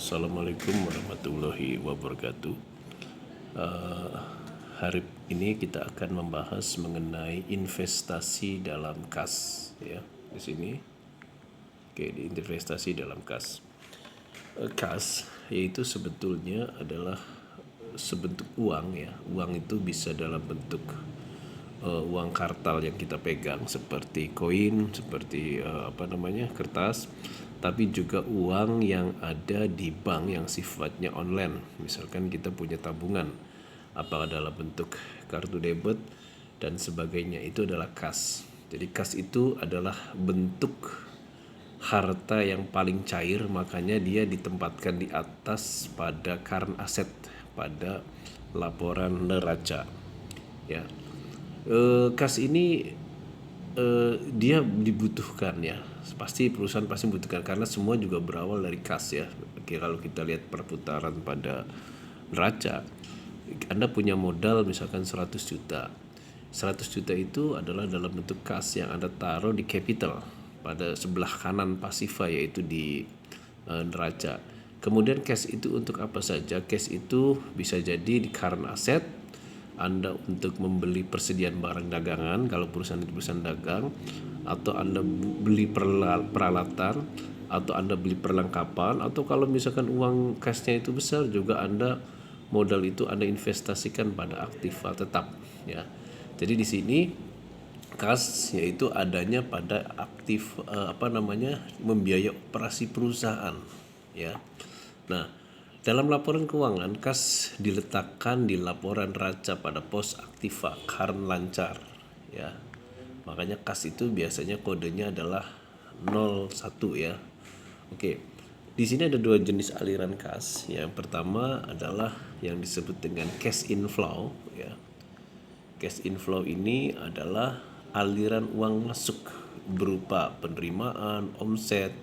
Assalamualaikum warahmatullahi wabarakatuh. Eh, Hari ini kita akan membahas mengenai investasi dalam kas, ya. Di sini, oke, di investasi dalam kas. Kas yaitu sebetulnya adalah sebentuk uang, ya. Uang itu bisa dalam bentuk uang kartal yang kita pegang seperti koin, seperti kertas, tapi juga uang yang ada di bank yang sifatnya online. Misalkan kita punya tabungan, apakah dalam bentuk kartu debit dan sebagainya, itu adalah kas. Jadi kas itu adalah bentuk harta yang paling cair, makanya dia ditempatkan di atas pada current asset, pada laporan neraca, ya. Kas ini dia dibutuhkan, ya, pasti perusahaan pasti membutuhkan karena semua juga berawal dari kas, ya. Oke, kalau kita lihat perputaran pada neraca, Anda punya modal misalkan 100 juta. 100 juta itu adalah dalam bentuk kas yang Anda taruh di capital pada sebelah kanan pasifa, yaitu di neraca. Kemudian cash itu untuk apa saja? Cash itu bisa jadi di current asset, Anda untuk membeli persediaan barang dagangan kalau perusahaan itu perusahaan dagang, atau Anda beli peralatan, atau Anda beli perlengkapan, atau kalau misalkan uang cashnya itu besar juga Anda modal itu Anda investasikan pada aktiva tetap, ya. Jadi di sini kas yaitu adanya pada aktif membiayai operasi perusahaan, ya. Nah, dalam laporan keuangan kas diletakkan di laporan neraca pada pos aktiva current lancar, ya. Makanya kas itu biasanya kodenya adalah 01, ya. Oke. Di sini ada dua jenis aliran kas. Yang pertama adalah yang disebut dengan cash inflow, ya. Cash inflow ini adalah aliran uang masuk berupa penerimaan, omset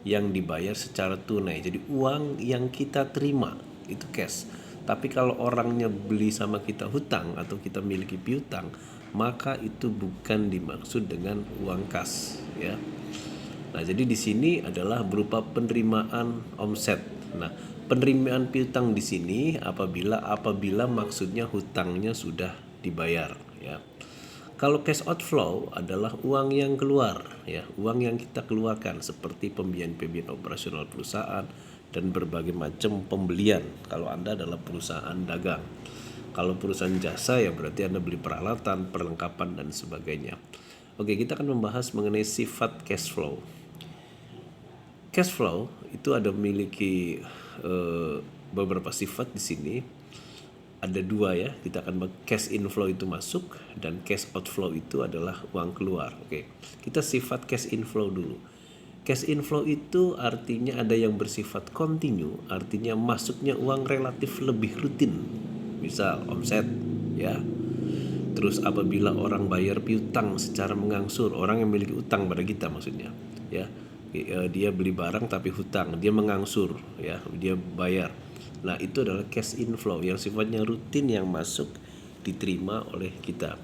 yang dibayar secara tunai. Jadi uang yang kita terima itu cash. Tapi kalau orangnya beli sama kita hutang atau kita miliki piutang, maka itu bukan dimaksud dengan uang kas, ya. Nah, jadi di sini adalah berupa penerimaan omset. Nah, penerimaan piutang di sini apabila maksudnya hutangnya sudah dibayar, ya. Kalau cash outflow adalah uang yang keluar, ya, uang yang kita keluarkan seperti pembiayaan operasional perusahaan dan berbagai macam pembelian kalau Anda adalah perusahaan dagang. Kalau perusahaan jasa, ya berarti Anda beli peralatan, perlengkapan dan sebagainya. Oke, kita akan membahas mengenai sifat cash flow. Cash flow itu ada memiliki beberapa sifat di sini. Ada dua, ya. Kita akan cash inflow itu masuk dan cash outflow itu adalah uang keluar. Oke. Kita sifat cash inflow dulu. Cash inflow itu artinya ada yang bersifat kontinu, artinya masuknya uang relatif lebih rutin. Misal omset, ya. Terus apabila orang bayar piutang secara mengangsur, orang yang memiliki utang pada kita maksudnya, ya. Dia beli barang tapi hutang, dia mengangsur, ya, dia bayar. Nah, itu adalah cash inflow yang sifatnya rutin yang masuk diterima oleh kita.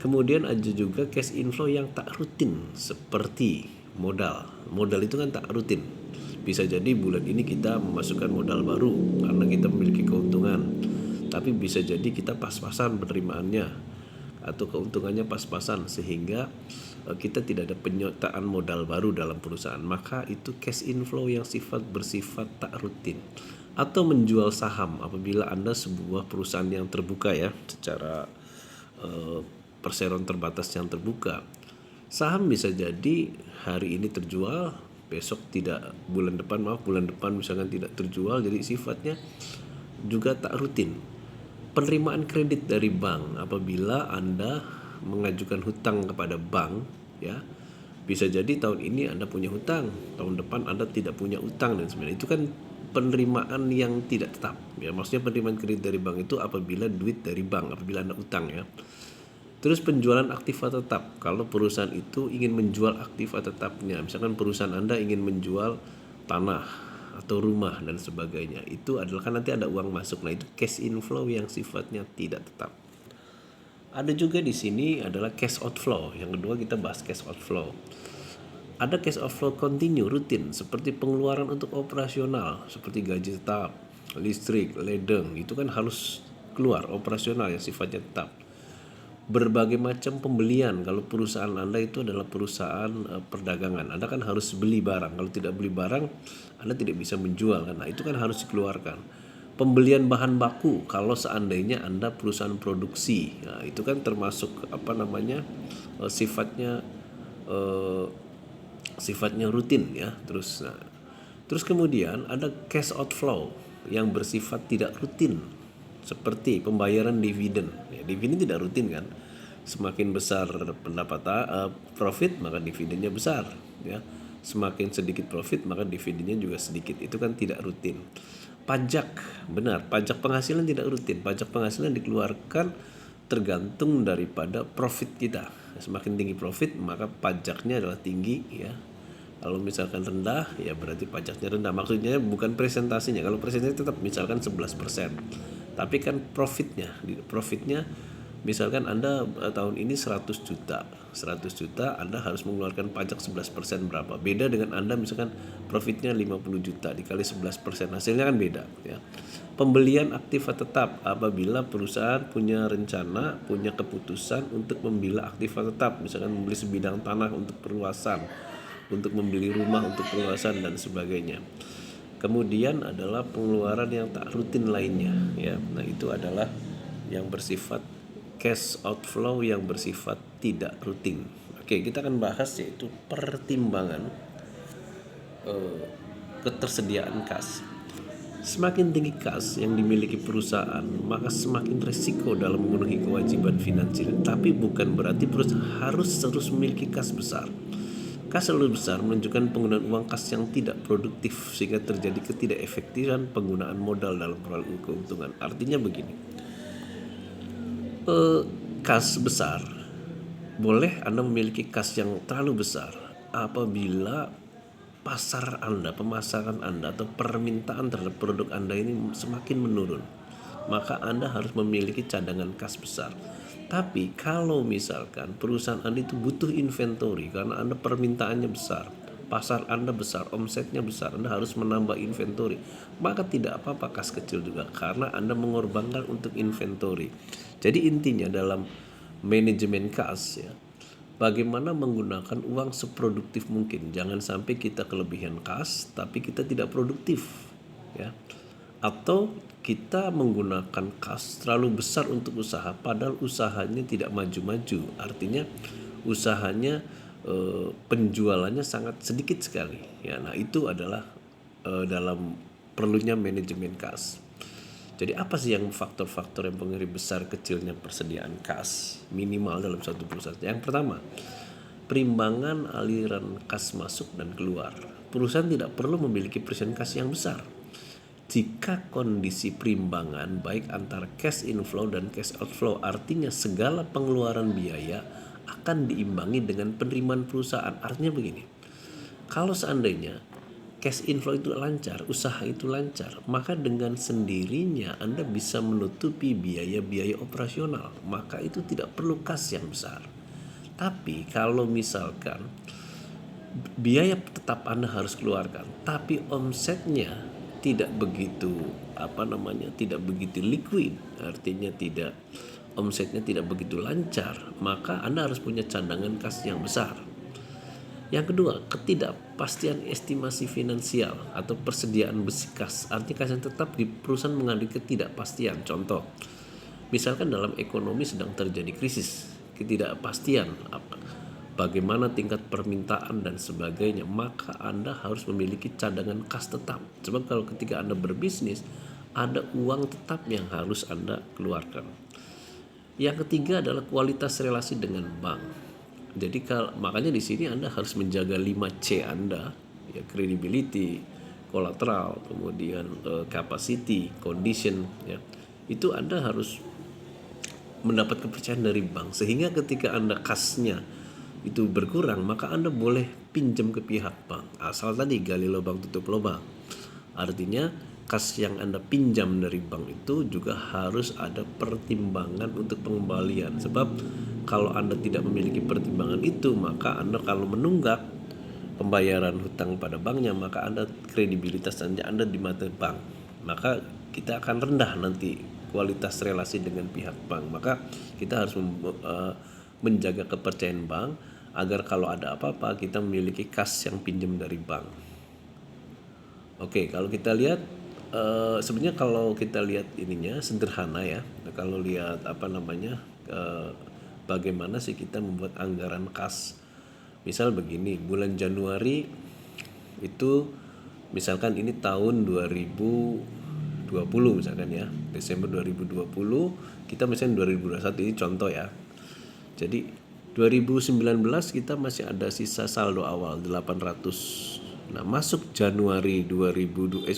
Kemudian ada juga cash inflow yang tak rutin seperti modal. Modal itu kan tak rutin. Bisa jadi bulan ini kita memasukkan modal baru karena kita memiliki keuntungan. Tapi bisa jadi kita pas-pasan penerimaannya atau keuntungannya pas-pasan sehingga kita tidak ada penyertaan modal baru dalam perusahaan, maka itu cash inflow yang bersifat tak rutin. Atau menjual saham apabila Anda sebuah perusahaan yang terbuka, ya, secara perseroan terbatas yang terbuka. Saham bisa jadi hari ini terjual, besok tidak, bulan depan misalkan tidak terjual, jadi sifatnya juga tak rutin. Penerimaan kredit dari bank apabila Anda mengajukan hutang kepada bank, ya, bisa jadi tahun ini Anda punya hutang, tahun depan Anda tidak punya hutang dan sebagainya. Itu kan penerimaan yang tidak tetap, ya. Maksudnya penerimaan kredit dari bank itu apabila duit dari bank, apabila Anda utang, ya. Terus penjualan aktiva tetap. Kalau perusahaan itu ingin menjual aktiva tetapnya, misalkan perusahaan Anda ingin menjual tanah atau rumah dan sebagainya, itu adalah kan nanti ada uang masuk. Nah, itu cash inflow yang sifatnya tidak tetap. Ada juga di sini adalah cash outflow. Yang kedua kita bahas cash outflow. Ada cash outflow continue rutin seperti pengeluaran untuk operasional seperti gaji tetap, listrik, ledeng, itu kan harus keluar operasional yang sifatnya tetap. Berbagai macam pembelian, kalau perusahaan Anda itu adalah perusahaan perdagangan, Anda kan harus beli barang. Kalau tidak beli barang, Anda tidak bisa menjual kan. Nah, itu kan harus dikeluarkan. Pembelian bahan baku, kalau seandainya Anda perusahaan produksi, nah, itu kan termasuk sifatnya eh, sifatnya rutin ya. Terus kemudian ada cash outflow yang bersifat tidak rutin seperti pembayaran dividen. Ya, dividen tidak rutin kan. Semakin besar pendapatan profit maka dividennya besar ya. Semakin sedikit profit maka dividennya juga sedikit. Itu kan tidak rutin. Pajak, benar, pajak penghasilan tidak rutin. Pajak penghasilan dikeluarkan tergantung daripada profit kita. Semakin tinggi profit maka pajaknya adalah tinggi ya. Kalau misalkan rendah ya berarti pajaknya rendah. Maksudnya bukan presentasinya. Kalau presentasi tetap misalkan 11%. Tapi kan profitnya misalkan Anda tahun ini 100 juta. 100 juta Anda harus mengeluarkan pajak 11% berapa? Beda dengan Anda misalkan profitnya 50 juta dikali 11%. Hasilnya kan beda ya. Pembelian aktiva tetap apabila perusahaan punya rencana, punya keputusan untuk membeli aktiva tetap, misalkan membeli sebidang tanah untuk perluasan, untuk membeli rumah untuk perluasan dan sebagainya. Kemudian adalah pengeluaran yang tak rutin lainnya ya. Nah, itu adalah yang bersifat cash outflow yang bersifat tidak rutin. Oke, kita akan bahas yaitu pertimbangan ketersediaan kas. Semakin tinggi kas yang dimiliki perusahaan, maka semakin resiko dalam memenuhi kewajiban finansial. Tapi bukan berarti perusahaan harus terus memiliki kas besar. Kas terlalu besar menunjukkan penggunaan uang kas yang tidak produktif sehingga terjadi ketidakefektifan penggunaan modal dalam peroleh keuntungan. Artinya begini, kas besar, boleh Anda memiliki kas yang terlalu besar apabila pasar Anda, pemasaran Anda atau permintaan terhadap produk Anda ini semakin menurun. Maka Anda harus memiliki cadangan kas besar. Tapi kalau misalkan perusahaan Anda itu butuh inventory karena Anda permintaannya besar, pasar Anda besar, omsetnya besar, Anda harus menambah inventory, maka tidak apa-apa kas kecil juga karena Anda mengorbankan untuk inventory. Jadi intinya dalam manajemen kas ya, bagaimana menggunakan uang seproduktif mungkin. Jangan sampai kita kelebihan kas tapi kita tidak produktif ya. Atau kita menggunakan kas terlalu besar untuk usaha padahal usahanya tidak maju-maju. Artinya usahanya penjualannya sangat sedikit sekali ya. Nah, itu adalah dalam perlunya manajemen kas. Jadi apa sih yang faktor-faktor yang mempengaruhi besar kecilnya persediaan kas minimal dalam suatu perusahaan? Yang pertama, perimbangan aliran kas masuk dan keluar. Perusahaan tidak perlu memiliki persediaan kas yang besar jika kondisi perimbangan baik antara cash inflow dan cash outflow, artinya segala pengeluaran biaya akan diimbangi dengan penerimaan perusahaan. Artinya begini, kalau seandainya cash inflow itu lancar, usaha itu lancar, maka dengan sendirinya Anda bisa menutupi biaya-biaya operasional, maka itu tidak perlu kas yang besar. Tapi kalau misalkan biaya tetap Anda harus keluarkan, tapi omsetnya tidak begitu tidak begitu liquid, artinya omsetnya tidak begitu lancar, maka Anda harus punya cadangan kas yang besar. Yang kedua, ketidakpastian estimasi finansial atau persediaan besi kas. Artinya kas yang tetap di perusahaan mengalami ketidakpastian. Contoh, misalkan dalam ekonomi sedang terjadi krisis, ketidakpastian bagaimana tingkat permintaan dan sebagainya, maka Anda harus memiliki cadangan kas tetap. Sebab kalau ketika Anda berbisnis, ada uang tetap yang harus Anda keluarkan. Yang ketiga adalah kualitas relasi dengan bank. Jadi makanya di sini Anda harus menjaga 5C Anda, ya, credibility, collateral, kemudian capacity, condition, ya. Itu Anda harus mendapat kepercayaan dari bank sehingga ketika Anda kasnya itu berkurang, maka Anda boleh pinjam ke pihak bank. Asal tadi gali lubang tutup lubang. Artinya kas yang Anda pinjam dari bank itu juga harus ada pertimbangan untuk pengembalian. Sebab kalau Anda tidak memiliki pertimbangan itu, maka Anda kalau menunggak pembayaran hutang pada banknya, maka Anda kredibilitas Anda di mata bank. Maka kita akan rendah nanti kualitas relasi dengan pihak bank. Maka kita harus menjaga kepercayaan bank agar kalau ada apa-apa kita memiliki kas yang pinjam dari bank. Oke, kalau kita lihat sebenarnya kalau kita lihat ininya sederhana ya. Kalau lihat bagaimana sih kita membuat anggaran kas. Misal begini, bulan Januari itu misalkan ini tahun 2020 misalkan ya, Desember 2020, kita misalnya 2021, ini contoh ya. Jadi 2019 kita masih ada sisa saldo awal 800. Nah, masuk Januari 2020,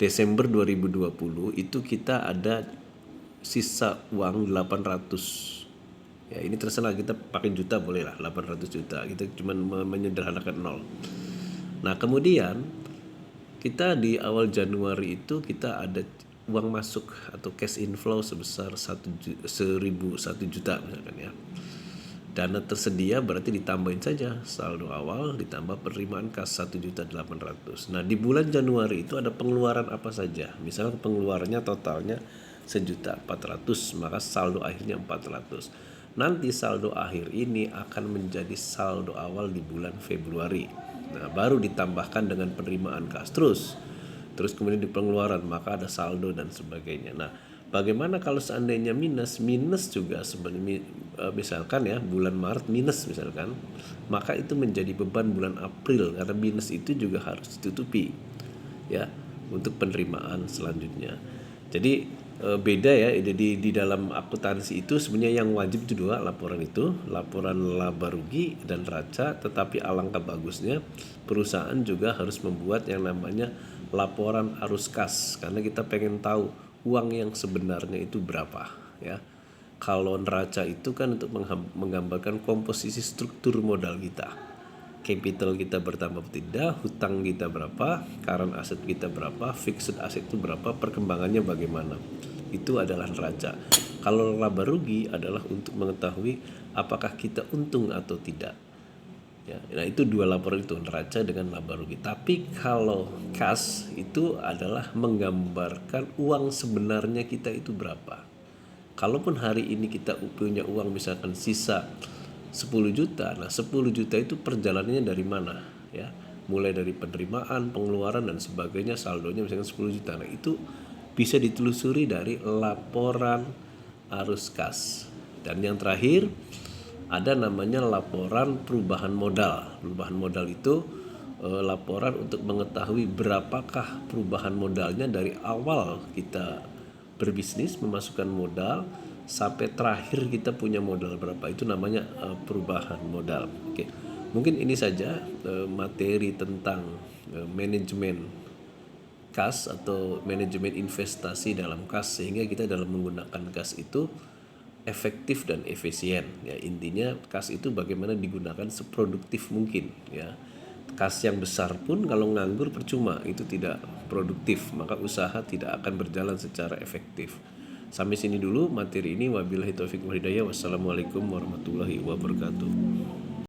Desember 2020 itu kita ada sisa uang 800. Ya, ini terserah, kita pakai juta boleh lah, 800 juta. Kita cuma menyederhanakan nol. Nah, kemudian kita di awal Januari itu kita ada uang masuk atau cash inflow sebesar 1 juta misalkan ya. Dana tersedia berarti ditambahin saja saldo awal ditambah penerimaan kas 1.800.000. Nah, di bulan Januari itu ada pengeluaran apa saja. Misalnya pengeluarannya totalnya 1.400.000, maka saldo akhirnya 400. Nanti saldo akhir ini akan menjadi saldo awal di bulan Februari. Nah, baru ditambahkan dengan penerimaan kas terus kemudian di pengeluaran, maka ada saldo dan sebagainya. Nah, bagaimana kalau seandainya minus juga sebenarnya, misalkan ya bulan Maret minus misalkan, maka itu menjadi beban bulan April karena minus itu juga harus ditutupi ya untuk penerimaan selanjutnya. Jadi beda ya di dalam akuntansi itu sebenarnya yang wajib itu dua laporan itu, laporan laba rugi dan neraca, tetapi alangkah bagusnya perusahaan juga harus membuat yang namanya laporan arus kas karena kita pengen tahu uang yang sebenarnya itu berapa ya. Kalau neraca itu kan untuk menggambarkan komposisi struktur modal kita, capital kita bertambah tidak, hutang kita berapa, current asset kita berapa, fixed asset itu berapa, perkembangannya bagaimana. Itu adalah neraca. Kalau laba rugi adalah untuk mengetahui apakah kita untung atau tidak ya. Nah, itu dua laporan itu, neraca dengan laba rugi. Tapi kalau kas itu adalah menggambarkan uang sebenarnya kita itu berapa. Kalaupun hari ini kita punya uang misalkan sisa 10 juta, nah 10 juta itu perjalanannya dari mana ya, mulai dari penerimaan, pengeluaran dan sebagainya, saldonya misalkan 10 juta. Nah, itu bisa ditelusuri dari laporan arus kas. Dan yang terakhir ada namanya laporan perubahan modal. Perubahan modal itu laporan untuk mengetahui berapakah perubahan modalnya dari awal kita berbisnis memasukkan modal sampai terakhir kita punya modal berapa. Itu namanya perubahan modal. Oke. Mungkin ini saja materi tentang manajemen kas atau manajemen investasi dalam kas, sehingga kita dalam menggunakan kas itu efektif dan efisien ya. Intinya kas itu bagaimana digunakan seproduktif mungkin ya. Kas yang besar pun kalau nganggur percuma, itu tidak produktif, maka usaha tidak akan berjalan secara efektif. Sampai sini dulu materi ini, wabillahi taufiq wal hidayah. Wassalamualaikum warahmatullahi wabarakatuh.